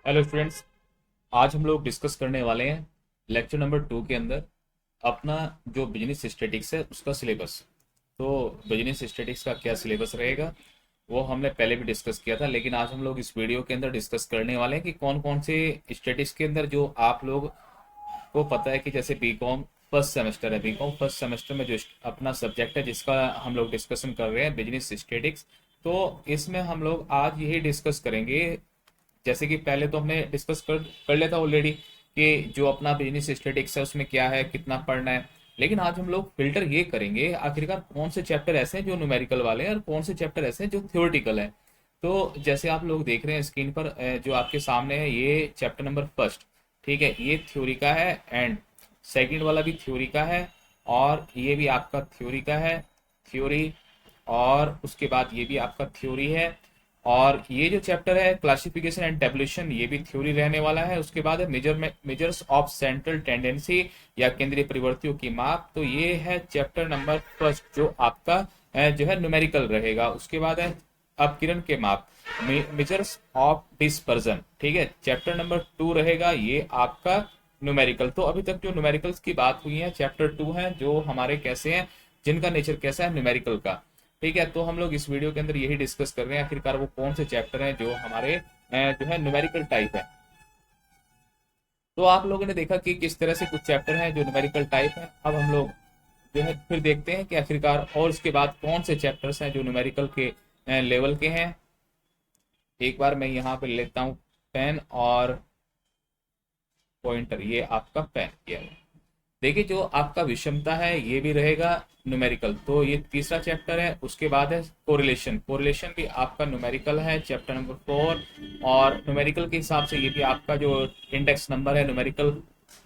Hello students. आज हम लोग डिस्कस करने वाले हैं लेक्चर नंबर 2 के अंदर अपना जो बिजनेस स्टैटिक्स है उसका सिलेबस। तो बिजनेस स्टैटिक्स का क्या सिलेबस रहेगा वो हमने पहले भी डिस्कस किया था, लेकिन आज हम लोग इस वीडियो के अंदर डिस्कस करने वाले हैं कि कौन कौन से स्टैटिक्स के अंदर जो आप लोग को पता है कि जैसे बीकॉम फर्स्ट सेमेस्टर है, बीकॉम फर्स्ट सेमेस्टर में जो अपना सब्जेक्ट है जिसका हम लोग डिस्कशन कर रहे हैं बिजनेस स्टैटिक्स। तो इसमें हम लोग आज यही डिस्कस करेंगे। जैसे कि पहले तो हमने डिस्कस कर लिया था ऑलरेडी कि जो अपना बिजनेस स्टैटिक्स है उसमें क्या है, कितना पढ़ना है। लेकिन आज हम लोग फिल्टर ये करेंगे आखिरकार कौन से चैप्टर ऐसे हैं जो न्यूमेरिकल वाले हैं और कौन से चैप्टर ऐसे हैं जो थ्योरेटिकल है। तो जैसे आप लोग देख रहे हैं स्क्रीन पर, जो आपके सामने है ये चैप्टर नंबर फर्स्ट। ठीक है, ये थ्योरी का है एंड सेकंड वाला भी थ्योरी का है और ये भी आपका थ्योरी का है, थ्योरी। और उसके बाद ये भी आपका थ्योरी है। और ये जो चैप्टर है क्लासिफिकेशन एंड टेबुलेशन ये भी थ्योरी रहने वाला है। उसके बाद है मेजर्स ऑफ सेंट्रल टेंडेंसी या केंद्रीय प्रवृत्तियों की माप। तो ये है चैप्टर नंबर फर्स्ट जो आपका जो है न्यूमेरिकल रहेगा। उसके बाद है अपकिरण के माप, मेजर्स ऑफ डिस्पर्जन। ठीक है, चैप्टर नंबर 2 रहेगा ये आपका न्यूमेरिकल। तो अभी तक जो न्यूमेरिकल्स की बात हुई है चैप्टर 2 है जो हमारे कैसे हैं, जिनका नेचर कैसा है न्यूमेरिकल का। ठीक है, तो हम लोग इस वीडियो के अंदर यही डिस्कस कर रहे हैं आखिरकार वो कौन से चैप्टर हैं जो हमारे जो है न्यूमेरिकल टाइप है। तो आप लोगों ने देखा कि किस तरह से कुछ चैप्टर हैं जो न्यूमेरिकल टाइप है। अब हम लोग जो है फिर देखते हैं कि आखिरकार और उसके बाद कौन से चैप्टर्स हैं जो न्यूमेरिकल के लेवल के हैं। एक बार मैं यहाँ पे लेता हूँ पेन और पॉइंटर, ये आपका पेन किया है। देखिए जो आपका विषमता है ये भी रहेगा न्यूमेरिकल, तो ये तीसरा चैप्टर है। उसके बाद है कोरिलेशन, कोरिलेशन भी आपका न्यूमेरिकल है चैप्टर नंबर 4। और न्यूमेरिकल के हिसाब से ये भी आपका जो इंडेक्स नंबर है न्यूमेरिकल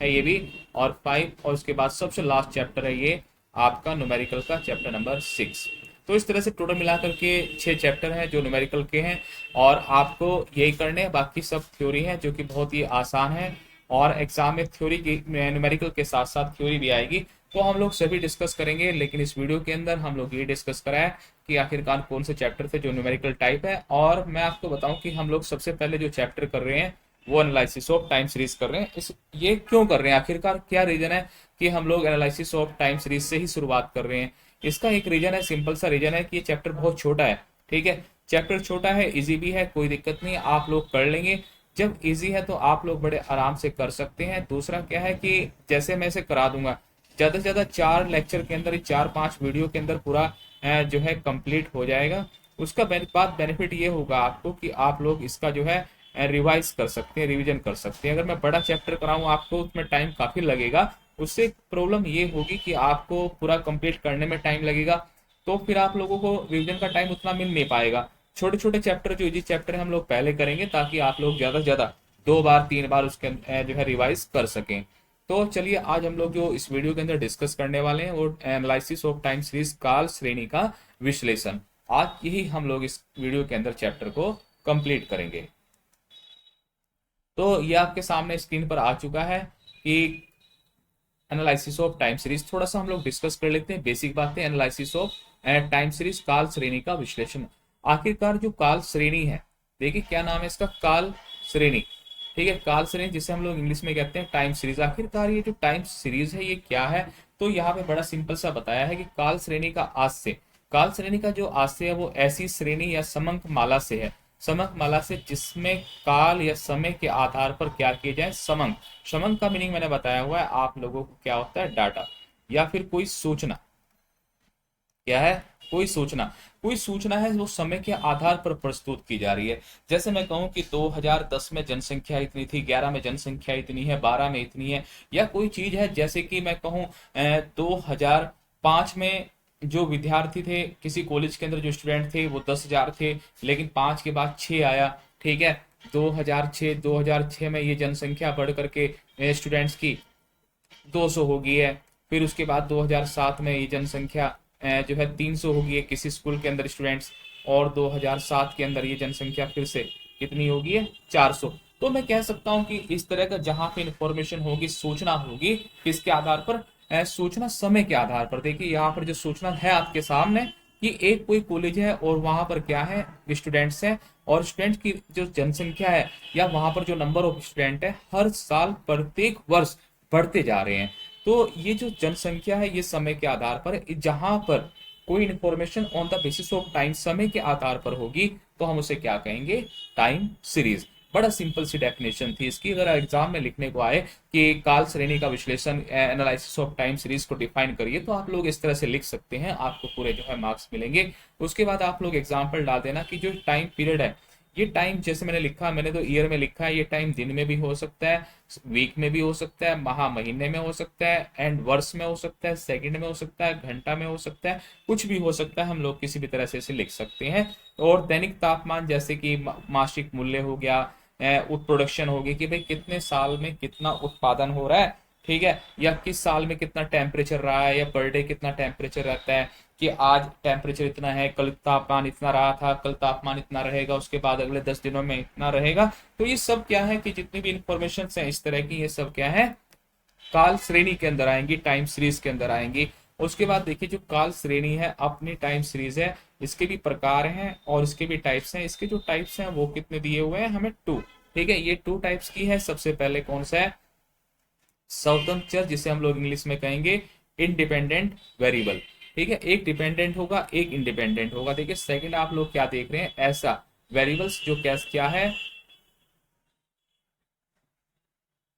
है ये भी। और 5 और उसके बाद सबसे लास्ट चैप्टर है ये आपका न्यूमेरिकल का चैप्टर नंबर 6। तो इस तरह से टोटल मिलाकर के 6 चैप्टर हैं जो न्यूमेरिकल के हैं और आपको यही करने हैं। बाकी सब थ्योरी है जो कि बहुत ही आसान है और एग्जाम में थ्योरी की न्यूमेरिकल के साथ साथ थ्योरी भी आएगी। तो हम लोग सभी डिस्कस करेंगे, लेकिन इस वीडियो के अंदर हम लोग ये डिस्कस करा है कि आखिरकार कौन से चैप्टर थे जो न्यूमेरिकल टाइप है। और मैं आपको बताऊं कि हम लोग सबसे पहले जो चैप्टर कर रहे हैं वो एनालिसिस ऑफ टाइम सीरीज कर रहे हैं। इस ये क्यों कर रहे हैं, आखिरकार क्या रीजन है कि हम लोग एनालिसिस ऑफ टाइम सीरीज से ही शुरुआत कर रहे हैं। इसका एक रीजन है, सिंपल सा रीजन है कि ये चैप्टर बहुत छोटा है। ठीक है, चैप्टर छोटा है, इजी भी है, कोई दिक्कत नहीं है, आप लोग कर लेंगे। जब इजी है तो आप लोग बड़े आराम से कर सकते हैं। दूसरा क्या है कि जैसे मैं इसे करा दूंगा ज्यादा से ज्यादा 4 लेक्चर के अंदर, 4-5 वीडियो के अंदर पूरा जो है कंप्लीट हो जाएगा। उसका बाद बेनिफिट ये होगा आपको कि आप लोग इसका जो है रिवाइज कर सकते हैं, रिवीजन कर सकते हैं। अगर मैं बड़ा चैप्टर कराऊं आपको उसमें टाइम काफी लगेगा। उससे प्रॉब्लम ये होगी कि आपको पूरा कंप्लीट करने में टाइम लगेगा, तो फिर आप लोगों को रिवीजन का टाइम उतना मिल नहीं पाएगा। छोटे छोटे चैप्टर जो इजी चैप्टर है हम लोग पहले करेंगे ताकि आप लोग ज्यादा से ज्यादा 2 बार 3 बार उसके जो है रिवाइज कर सकें। तो चलिए आज हम लोग जो इस वीडियो के अंदर डिस्कस करने वाले हैं वो एनालिसिस ऑफ टाइम सीरीज काल श्रेणी का विश्लेषण। आज यही हम लोग इस वीडियो के अंदर चैप्टर को कंप्लीट करेंगे। तो ये आपके सामने स्क्रीन पर आ चुका है कि एनालिसिस ऑफ टाइम सीरीज। थोड़ा सा हम लोग डिस्कस कर लेते हैं बेसिक बातें। एनालिसिस ऑफ टाइम सीरीज, काल श्रेणी का विश्लेषण। आखिरकार जो काल श्रेणी है, देखिए क्या नाम है इसका, काल श्रेणी। ठीक है, काल श्रेणी जिसे हम लोग इंग्लिश में कहते हैं टाइम सीरीज। आखिरकार ये जो टाइम सीरीज है ये क्या है, तो यहाँ पे बड़ा सिंपल सा बताया है कि काल श्रेणी का आस्य, काल श्रेणी का जो आस्य है वो ऐसी श्रेणी या समंक माला से है, समंक माला से जिसमें काल या समय के आधार पर क्या किए जाए समंक। समंक का मीनिंग मैंने बताया हुआ है आप लोगों को, क्या होता है, डाटा या फिर कोई सूचना। क्या है, कोई सूचना, कोई सूचना है वो समय के आधार पर प्रस्तुत की जा रही है। जैसे मैं कहूं कि 2010 में जनसंख्या इतनी थी, 11 में जनसंख्या इतनी है, 12 में इतनी है। या कोई चीज है जैसे कि मैं कहूं 2005 में जो विद्यार्थी थे किसी कॉलेज के अंदर जो स्टूडेंट थे वो 10,000 थे, लेकिन 5 के बाद 6 आया। ठीक है, 2006 में ये जनसंख्या बढ़ करके स्टूडेंट्स की 200 हो गई है। फिर उसके बाद 2007 में ये जनसंख्या जो है 300 हो गई है किसी स्कूल के अंदर स्टूडेंट्स। और 2007 के अंदर ये जनसंख्या फिर से कितनी होगी है, 400। तो मैं कह सकता हूं कि इस तरह का जहां पे इंफॉर्मेशन होगी, सूचना होगी, किसके आधार पर, सूचना समय के आधार पर। देखिए यहाँ पर जो सूचना है आपके सामने कि एक कोई कॉलेज है और वहां पर क्या है, स्टूडेंट्स हैं, और स्टूडेंट की जो जनसंख्या है या वहां पर जो नंबर ऑफ स्टूडेंट है हर साल प्रत्येक वर्ष बढ़ते जा रहे हैं। तो ये जो जनसंख्या है ये समय के आधार पर है। जहां पर कोई information on the basis of time समय के आधार पर होगी तो हम उसे क्या कहेंगे, टाइम सीरीज। बड़ा सिंपल सी डेफिनेशन थी इसकी। अगर एग्जाम में लिखने को आए कि काल श्रेणी का विश्लेषण एनालिसिस ऑफ टाइम सीरीज को डिफाइन करिए, तो आप लोग इस तरह से लिख सकते हैं, आपको पूरे जो है मार्क्स मिलेंगे। उसके बाद आप लोग एग्जाम्पल डाल देना कि जो टाइम पीरियड है, ये टाइम जैसे मैंने लिखा, मैंने तो ईयर में लिखा है, ये टाइम दिन में भी हो सकता है, वीक में भी हो सकता है, माह महीने में हो सकता है, एंड वर्ष में हो सकता है, सेकंड में हो सकता है, घंटा में हो सकता है, कुछ भी हो सकता है। हम लोग किसी भी तरह से इसे लिख सकते हैं। और दैनिक तापमान जैसे कि मासिक मूल्य हो गया, प्रोडक्शन होगी कि भाई कितने साल में कितना उत्पादन हो रहा है, ठीक है, या किस साल में कितना टेम्परेचर रहा है, या पर डे कितना टेम्परेचर रहता है, कि आज टेम्परेचर इतना है, कल तापमान इतना रहा था, कल तापमान इतना रहेगा, उसके बाद अगले 10 दिनों में इतना रहेगा। तो ये सब क्या है कि जितनी भी इंफॉर्मेशन है इस तरह की, ये सब क्या है, काल श्रेणी के अंदर आएंगी, टाइम सीरीज के अंदर आएंगी। उसके बाद देखिए जो काल श्रेणी है अपनी टाइम सीरीज है, इसके भी प्रकार हैं और इसके भी टाइप्स हैं। इसके जो टाइप्स हैं वो कितने दिए हुए हैं हमें, 2। ठीक है, ये 2 टाइप्स की है। सबसे पहले कौन सा है, स्वतंत्र चर, जिसे हम लोग इंग्लिश में कहेंगे इंडिपेंडेंट वेरिएबल। ठीक है, एक डिपेंडेंट होगा एक इंडिपेंडेंट होगा। देखिए सेकंड आप लोग क्या देख रहे हैं, ऐसा वेरिएबल्स जो कैस क्या है,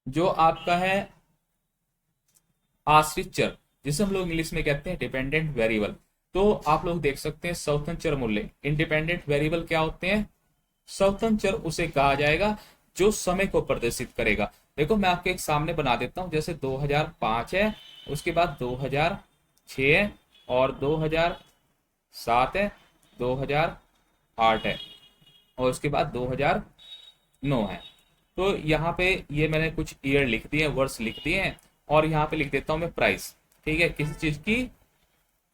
जो आपका है आश्रित चर, जिसे हम लोग इंग्लिश में कहते हैं डिपेंडेंट वेरिएबल। तो आप लोग देख सकते हैं स्वतंत्र चर मूल्य, इंडिपेंडेंट वेरिएबल क्या होते हैं, स्वतंत्र चर उसे कहा जाएगा जो समय को प्रदर्शित करेगा। देखो मैं आपके एक सामने बना देता हूं, जैसे 2005 है, उसके बाद 2006 है, और 2007 है, 2008 है, और उसके बाद 2009 है। तो यहाँ पे ये मैंने कुछ ईयर लिख दिए हैं, वर्ष लिख दिए हैं, और यहाँ पे लिख देता हूँ मैं प्राइस। ठीक है, किसी चीज की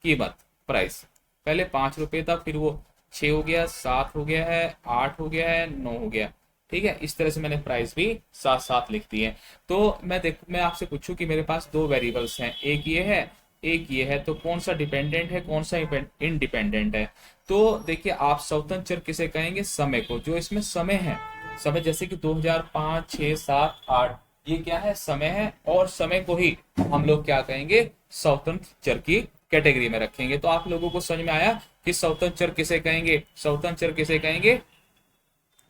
कीमत, प्राइस। पहले 5 रुपए था, फिर वो 6 हो गया, 7 हो गया है, 8 हो गया है, 9 हो गया। ठीक है, इस तरह से मैंने प्राइस भी साथ साथ लिख दी है। तो मैं आपसे पूछूं कि मेरे पास 2 वेरिएबल्स हैं, एक ये है एक ये है, तो कौन सा डिपेंडेंट है कौन सा इंडिपेंडेंट है। तो देखिए आप स्वतंत्र चर किसे कहेंगे, समय को, जो इसमें समय है, समय जैसे कि 2005 6 7 8, ये क्या है, समय है, और समय को ही हम लोग क्या कहेंगे, स्वतंत्र चर की कैटेगरी में रखेंगे। तो आप लोगों को समझ में आया कि स्वतंत्र चर किसे कहेंगे, स्वतंत्र चर किसे कहेंगे,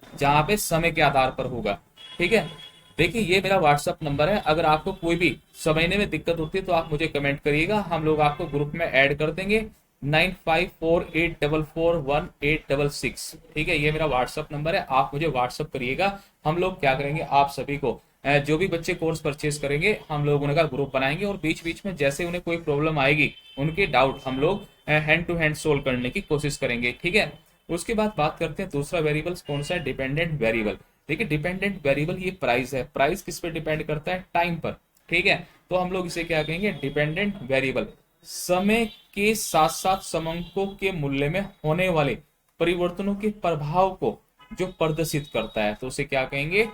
जहां पे समय के आधार पर होगा। ठीक है, देखिए ये मेरा व्हाट्सअप नंबर है, अगर आपको कोई भी समझने में दिक्कत होती है तो आप मुझे कमेंट करिएगा, हम लोग आपको ग्रुप में ऐड कर देंगे। 9548441866। ठीक है, ये मेरा व्हाट्सअप नंबर है, आप मुझे व्हाट्सअप करिएगा। हम लोग क्या करेंगे, आप सभी को जो भी बच्चे कोर्स परचेज करेंगे हम लोग उनका ग्रुप बनाएंगे, और बीच बीच में जैसे उन्हें कोई प्रॉब्लम आएगी उनके डाउट हम लोग हैंड टू हैंड सोल्व करने की कोशिश करेंगे। ठीक है, उसके बाद बात करते हैं दूसरा वेरिएबल कौन सा है, डिपेंडेंट वेरिएबल। देखिए डिपेंडेंट वेरिएबल ये प्राइस है, प्राइस किस पे डिपेंड करता है, टाइम पर। ठीक है, तो हम लोग इसे क्या कहेंगे, डिपेंडेंट वेरिएबल, समय के साथ साथ समंकों के मूल्य में होने वाले परिवर्तनों के प्रभाव को जो प्रदर्शित करता है, तो उसे क्या कहेंगे,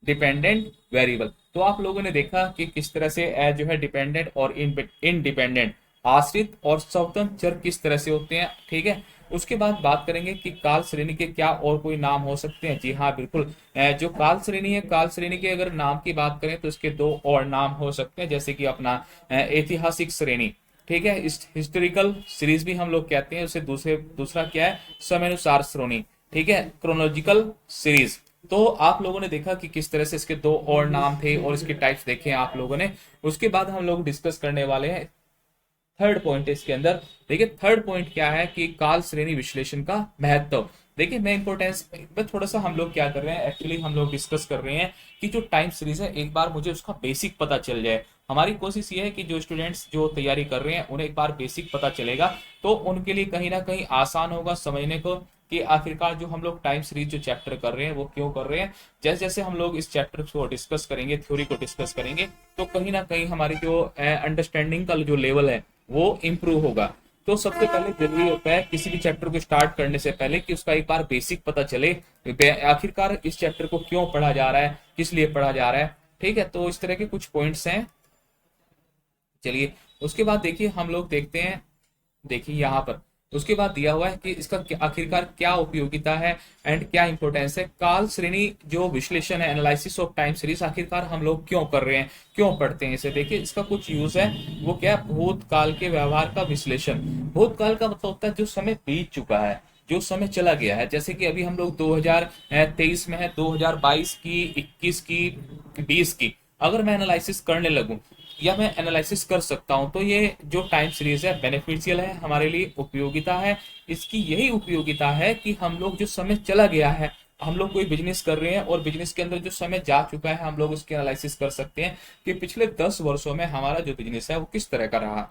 डिपेंडेंट वेरिएबल। तो आप लोगों ने देखा कि किस तरह से जो है डिपेंडेंट और इनडिपेंडेंट, आश्रित और स्वतंत्र चर किस तरह से होते हैं। ठीक है, उसके बाद बात करेंगे कि काल श्रेणी के क्या और कोई नाम हो सकते हैं। जी हाँ बिल्कुल, जो काल श्रेणी है, काल श्रेणी के अगर नाम की बात करें तो इसके 2 और नाम हो सकते हैं, जैसे कि अपना ऐतिहासिक श्रेणी। ठीक है, हिस्टोरिकल सीरीज भी हम लोग कहते हैं उसे, दूसरा क्या है, समयानुसार श्रेणी। ठीक है, क्रोनोलॉजिकल सीरीज। तो आप लोगों ने देखा कि किस तरह से इसके 2 और नाम थे और इसके टाइप्स देखे हैं आप लोगों ने। उसके बाद हम लोग डिस्कस करने वाले हैं थर्ड पॉइंट इसके अंदर। देखिए थर्ड पॉइंट क्या है कि काल श्रेणी विश्लेषण का महत्व। देखिए मैं इंपोर्टेंस में थोड़ा सा हम लोग क्या कर रहे हैं, एक्चुअली हम लोग डिस्कस कर रहे हैं कि जो टाइम सीरीज है एक बार मुझे उसका बेसिक पता चल जाए। हमारी कोशिश ये है कि जो स्टूडेंट्स जो तैयारी कर रहे हैं उन्हें एक बार बेसिक पता चलेगा तो उनके लिए कहीं ना कहीं आसान होगा समझने को कि आखिरकार जो हम लोग टाइम सीरीज जो चैप्टर कर रहे हैं वो क्यों कर रहे हैं। जैसे जैसे हम लोग इस चैप्टर को डिस्कस करेंगे, थ्योरी को डिस्कस करेंगे, तो कहीं ना कहीं हमारी जो अंडरस्टैंडिंग का जो लेवल है वो इम्प्रूव होगा। तो सबसे पहले जरूरी होता है किसी भी चैप्टर को स्टार्ट करने से पहले कि उसका एक बार बेसिक पता चले, आखिरकार इस चैप्टर को क्यों पढ़ा जा रहा है, किस लिए पढ़ा जा रहा है। ठीक है, तो इस तरह के कुछ पॉइंट्स हैं। चलिए उसके बाद देखिए हम लोग देखते हैं, देखिए यहाँ पर उसके बाद दिया हुआ है कि इसका आखिरकार क्या उपयोगिता है एंड क्या इंपॉर्टेंस है। काल श्रेणी जो विश्लेषण है, एनालिसिस ऑफ टाइम सीरीज, आखिरकार हम लोग क्यों कर रहे हैं, क्यों पढ़ते हैं इसे। देखिए इसका कुछ यूज है, वो क्या है, भूतकाल के व्यवहार का विश्लेषण। भूतकाल का मतलब होता है जो समय बीत चुका है, जो समय चला गया है। जैसे कि अभी हम लोग 2023 में है, 2022 की, 21 की, 20 की अगर मैं एनालिसिस करने लगूं या मैं एनालिसिस कर सकता हूं, तो ये जो टाइम सीरीज है बेनिफिशियल है, हमारे लिए उपयोगिता है। इसकी यही उपयोगिता है कि हम लोग जो समय चला गया है, हम लोग कोई बिजनेस कर रहे हैं और बिजनेस के अंदर जो समय जा चुका है, हम लोग उसकी एनालिसिस कर सकते हैं कि पिछले 10 वर्षों में हमारा जो बिजनेस है वो किस तरह का रहा।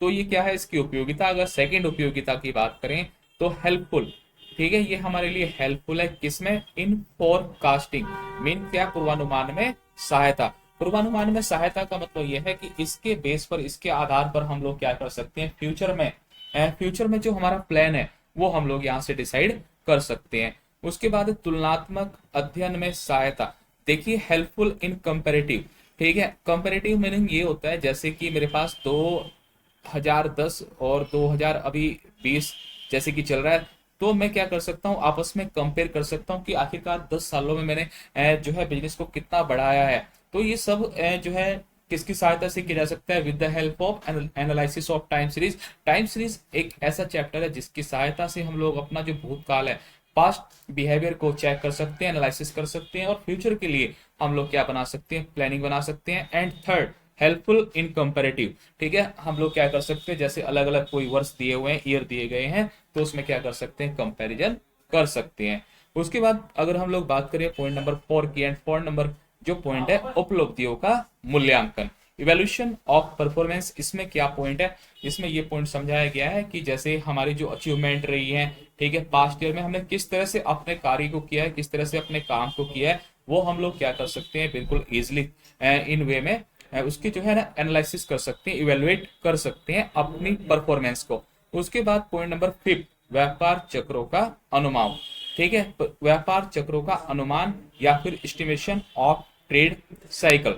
तो ये क्या है इसकी उपयोगिता। अगर सेकंड उपयोगिता की बात करें तो हेल्पफुल, ठीक है, ये हमारे लिए हेल्पफुल है किसमें, इन फोरकास्टिंग। मीन क्या, पूर्वानुमान में सहायता। पूर्वानुमान में सहायता का मतलब यह है कि इसके बेस पर, इसके आधार पर हम लोग क्या कर सकते हैं, फ्यूचर में जो हमारा प्लान है वो हम लोग यहाँ से डिसाइड कर सकते हैं। उसके बाद तुलनात्मक अध्ययन में सहायता। देखिए हेल्पफुल इन कंपेरेटिव, ठीक है, कंपेरेटिव मीनिंग ये होता है जैसे कि मेरे पास 2010 और 2000 अभी 20 जैसे कि चल रहा है, तो मैं क्या कर सकता हूँ, आपस में कंपेयर कर सकता हूँ कि आखिरकार 10 सालों में मैंने जो है बिजनेस को कितना बढ़ाया है। तो ये सब जो है किसकी सहायता से किया जा सकता है, with the help of analysis of time series. Time series एक ऐसा चैप्टर है जिसकी सहायता से हम लोग अपना जो भूतकाल है, पास्ट बिहेवियर को चेक कर सकते हैं, एनालिसिस कर सकते हैं, और फ्यूचर के लिए हम लोग क्या बना सकते हैं, प्लानिंग बना सकते हैं। And third, helpful in comparative, ठीक है, हम लोग क्या कर सकते हैं, जैसे अलग अलग कोई वर्ष दिए हुए हैं, ईयर दिए गए हैं, तो उसमें क्या कर सकते हैं, कंपैरिजन कर सकते हैं। उसके बाद अगर हम लोग बात करें पॉइंट नंबर 4 की, एंड 4 नंबर जो पॉइंट है, उपलब्धियों का मूल्यांकन, इवेल्यूशन ऑफ परफॉर्मेंस। इसमें क्या पॉइंट है, इसमें ये पॉइंट समझाया गया है कि जैसे हमारी जो अचीवमेंट रही है, ठीक है, पास्ट ईयर में हमने किस तरह से अपने कार्य को किया है, किस तरह से अपने काम को किया है, वो हम लोग क्या कर सकते हैं, बिल्कुल इजिली इन वे में उसकी जो है ना एनालिसिस कर सकते हैं, इवेलुएट कर सकते हैं अपनी परफॉर्मेंस को। उसके बाद पॉइंट नंबर 5, व्यापार चक्रों का अनुमान, ठीक है, व्यापार चक्रों का अनुमान या फिर एस्टिमेशन ऑफ ट्रेड साइकिल।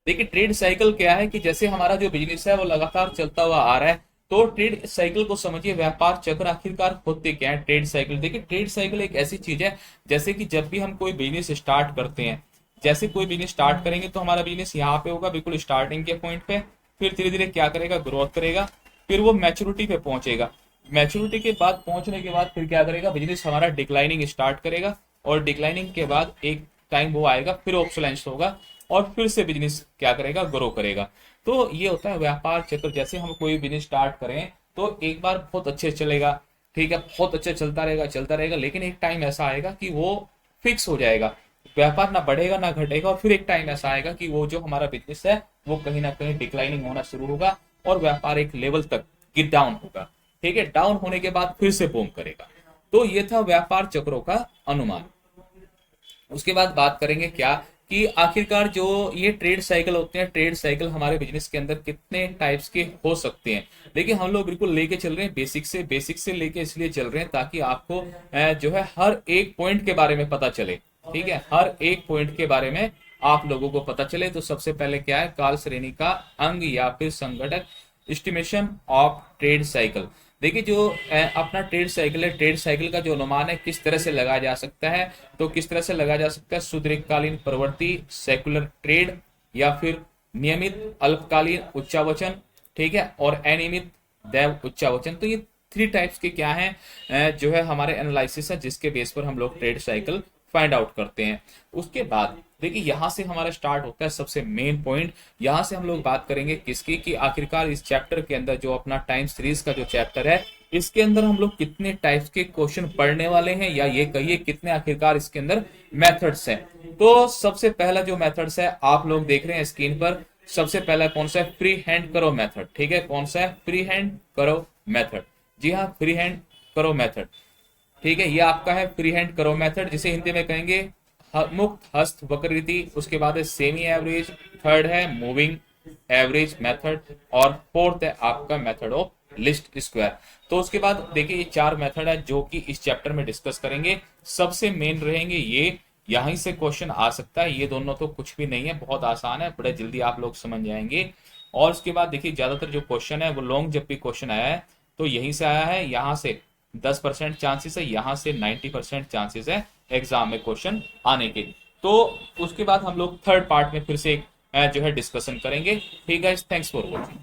देखिए ट्रेड साइकिल क्या है कि जैसे हमारा जो बिजनेस है वो लगातार चलता हुआ आ रहा है, तो ट्रेड साइकिल को समझिए, व्यापार चक्र आखिरकार होते क्या है, ट्रेड साइकिल। देखिए ट्रेड साइकिल एक ऐसी चीज है जैसे कि जब भी हम कोई बिजनेस स्टार्ट करते हैं, जैसे कोई बिजनेस स्टार्ट करेंगे तो हमारा बिजनेस यहाँ पे होगा बिल्कुल स्टार्टिंग के पॉइंट पे, फिर धीरे धीरे क्या करेगा, ग्रोथ करेगा, फिर वो मैच्योरिटी पे पहुंचेगा। मैच्योरिटी के बाद पहुंचने के बाद फिर क्या करेगा, बिजनेस हमारा डिक्लाइनिंग स्टार्ट करेगा, और डिक्लाइनिंग के बाद एक टाइम वो आएगा, फिर ऑब्सोलेंस होगा, और फिर से बिजनेस क्या करेगा, ग्रो करेगा। तो ये होता है व्यापार चक्र। जैसे हम कोई बिजनेस स्टार्ट करें तो एक बार बहुत अच्छे चलेगा, ठीक है, बहुत अच्छा चलता रहेगा, लेकिन एक टाइम ऐसा आएगा कि वो फिक्स हो जाएगा, व्यापार ना बढ़ेगा ना घटेगा, और फिर एक टाइम ऐसा आएगा कि वो जो हमारा बिजनेस है वो कहीं ना कहीं डिक्लाइनिंग होना शुरू होगा, और व्यापार एक लेवल तक गिर डाउन होगा, ठीक है, डाउन होने के बाद फिर से बूम करेगा। तो ये था व्यापार चक्रों का अनुमान। उसके बाद बात करेंगे क्या, कि आखिरकार जो ये ट्रेड साइकिल होते हैं, ट्रेड साइकिल हमारे बिजनेस के अंदर कितने टाइप्स के हो सकते हैं। देखिए हम लोग बिल्कुल लेके चल रहे हैं बेसिक से लेके इसलिए चल रहे हैं ताकि आपको जो है हर एक पॉइंट के बारे में पता चले, ठीक है, हर एक पॉइंट के बारे में आप लोगों को पता चले। तो सबसे पहले क्या है, काल श्रेणी का अंग या फिर संगठक, एस्टिमेशन ऑफ ट्रेड साइकिल। देखिए जो अपना ट्रेड साइकिल है, ट्रेड साइकिल का जो अनुमान है किस तरह से लगाया जा सकता है, तो किस तरह से लगाया जा सकता है, सुदीर्घकालीन प्रवृत्ति, सेकुलर ट्रेड, या फिर नियमित अल्पकालीन उच्चावचन, ठीक है, और अनियमित दैव उच्चावचन। तो ये 3 टाइप्स के क्या है, जो है हमारे एनालिसिस है जिसके बेस पर हम लोग ट्रेड साइकिल फाइंड आउट करते हैं। उसके बाद देखिए यहां से हमारा स्टार्ट होता है सबसे मेन पॉइंट। यहां से हम लोग बात करेंगे किसकी, कि आखिरकार इस चैप्टर के अंदर जो अपना टाइम सीरीज का जो चैप्टर है, इसके अंदर हम लोग कितने टाइप्स के क्वेश्चन पढ़ने वाले हैं, या ये कहिए कितने आखिरकार इसके अंदर मेथड्स हैं। तो सबसे पहला जो मेथड्स है आप लोग देख रहे हैं स्क्रीन पर, सबसे पहला कौन सा है, फ्री हैंड करो मेथड, ठीक है, कौन सा है, फ्री हैंड करो मेथड। जी हाँ, फ्री हैंड करो मेथड, ठीक है, ये आपका है फ्री हैंड करो मेथड, जिसे हिंदी में कहेंगे मुक्त हस्त वक्रीति। उसके बाद है सेमी एवरेज, थर्ड है मूविंग एवरेज मेथड, और फोर्थ है आपका मेथड ऑफ लिस्ट स्क्वायर। तो उसके बाद देखिए ये 4 मेथड है जो कि इस चैप्टर में डिस्कस करेंगे। सबसे मेन रहेंगे ये, यहीं से क्वेश्चन आ सकता है, ये दोनों तो कुछ भी नहीं है, बहुत आसान है, बड़े जल्दी आप लोग समझ जाएंगे। और उसके बाद देखिए ज्यादातर जो क्वेश्चन है वो लॉन्ग जब भी क्वेश्चन आया है तो यहीं से आया है, यहाँ से 10% चांसेस है, यहाँ से 90% चांसेस है एग्जाम में क्वेश्चन आने के। तो उसके बाद हम लोग थर्ड पार्ट में फिर से जो है डिस्कशन करेंगे। ठीक है, थैंक्स फॉर वॉचिंग।